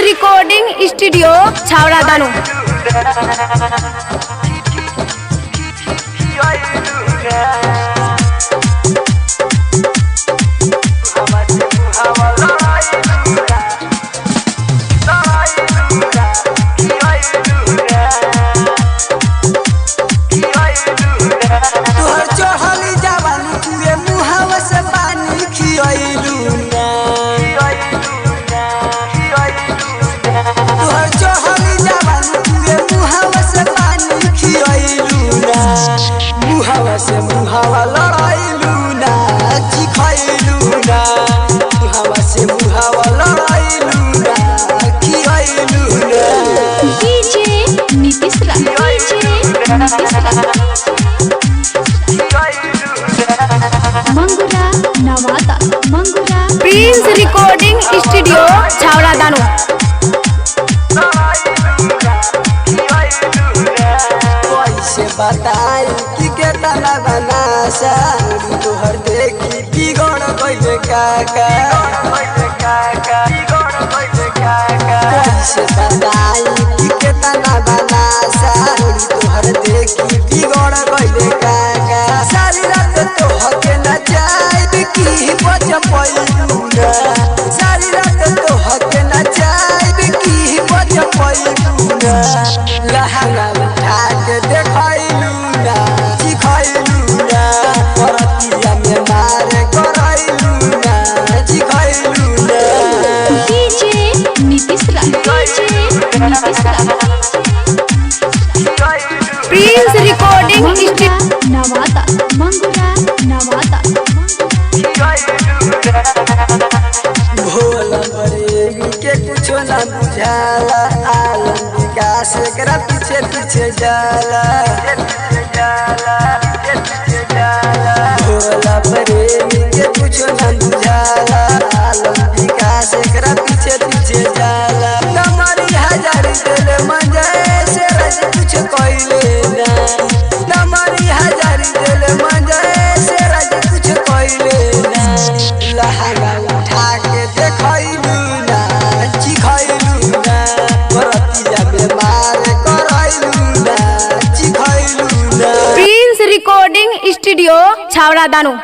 Recording studio Chhawra दानो। मुहावा लड़ाइलू ना खिखैलू ना मुहावा से मुहावा लड़ाइलू ना खिखैलू ना। डीजे नीतीश रा Mangura Nawada Mangura prince recording studio Chhawra दानो। कैसे बताई कि केतना बनासा तोहर देखी बिगड़ गइल काका। कैसे बताई कि केतना बनासा तोहर देखी बिगड़ गइल काका। सारी रात तोहर के नचाई की बच पैलू ना सारी रात तोहर के नचाई की बच पैलू ना। लहंगा उठा के देखैलू ना सिखैलू ना परतिया में मार करैलू ना सिखैलू ना। डीजे नीतीश रा प्रिंस रिकॉर्डिंग नवादा मंगुरा नवादा। भोला बरेगी के कुछो ना बुझाला आलम विकास एकरा पीछे पीछे जाला। भोला बरेगी के कुछो ना बुझाला आलम विकास एकरा पीछे पीछे जाला। नमरी हजार दिल मंजे से रज कुछ कइले ना नमरी हजार दिल मंजे से रज कुछ कइले ना। लहंगा उठा के देखैलू ना चिखैलू ना परतिया में मार करैलू ना चिखैलू ना। प्रिंस रिकॉर्डिंग स्टूडियो छावड़ा दानो।